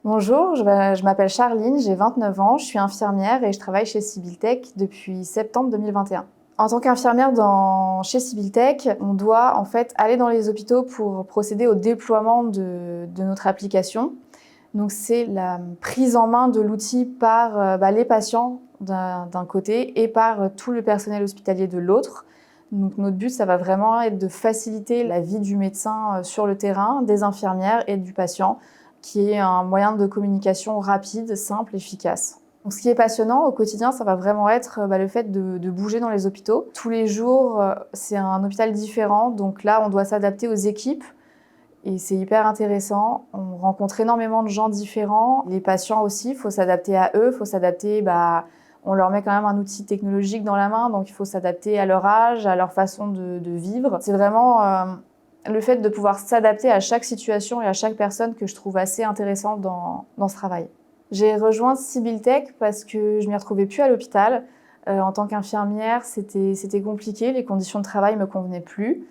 Bonjour, je m'appelle Charline, j'ai 29 ans, je suis infirmière et je travaille chez Sibyl-Tech depuis septembre 2021. En tant qu'infirmière chez Sibyl-Tech, on doit en fait aller dans les hôpitaux pour procéder au déploiement de notre application. Donc c'est la prise en main de l'outil par les patients d'un côté et par tout le personnel hospitalier de l'autre. Donc notre but, ça va vraiment être de faciliter la vie du médecin sur le terrain, des infirmières et du patient, qui est un moyen de communication rapide, simple, efficace. Donc, ce qui est passionnant au quotidien, ça va vraiment être le fait de bouger dans les hôpitaux. Tous les jours, c'est un hôpital différent, donc là, on doit s'adapter aux équipes et c'est hyper intéressant. On rencontre énormément de gens différents. Les patients aussi, il faut s'adapter à eux, il faut s'adapter, on leur met quand même un outil technologique dans la main, donc il faut s'adapter à leur âge, à leur façon de vivre. C'est vraiment le fait de pouvoir s'adapter à chaque situation et à chaque personne que je trouve assez intéressant dans ce travail. J'ai rejoint Sibyl-Tech parce que je m'y retrouvais plus à l'hôpital. En tant qu'infirmière, c'était compliqué, les conditions de travail me convenaient plus.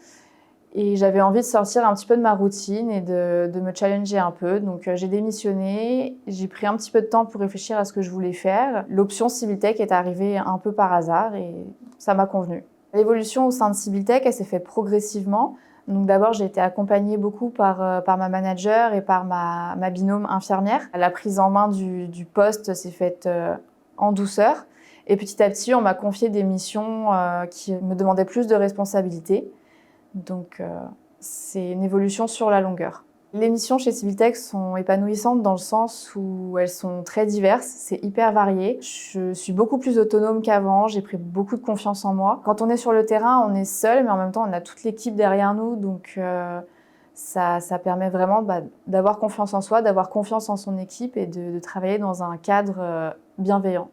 Et j'avais envie de sortir un petit peu de ma routine et de me challenger un peu. Donc j'ai démissionné, j'ai pris un petit peu de temps pour réfléchir à ce que je voulais faire. L'option Sibyl-Tech est arrivée un peu par hasard et ça m'a convenu. L'évolution au sein de Sibyl-Tech, elle s'est faite progressivement. Donc d'abord, j'ai été accompagnée beaucoup par ma manager et par ma binôme infirmière. La prise en main du poste s'est faite en douceur. Et petit à petit, on m'a confié des missions qui me demandaient plus de responsabilités. Donc c'est une évolution sur la longueur. Les missions chez Sibyl-Tech sont épanouissantes dans le sens où elles sont très diverses, c'est hyper varié. Je suis beaucoup plus autonome qu'avant, j'ai pris beaucoup de confiance en moi. Quand on est sur le terrain, on est seul, mais en même temps, on a toute l'équipe derrière nous, donc ça permet vraiment d'avoir confiance en soi, d'avoir confiance en son équipe et de travailler dans un cadre bienveillant.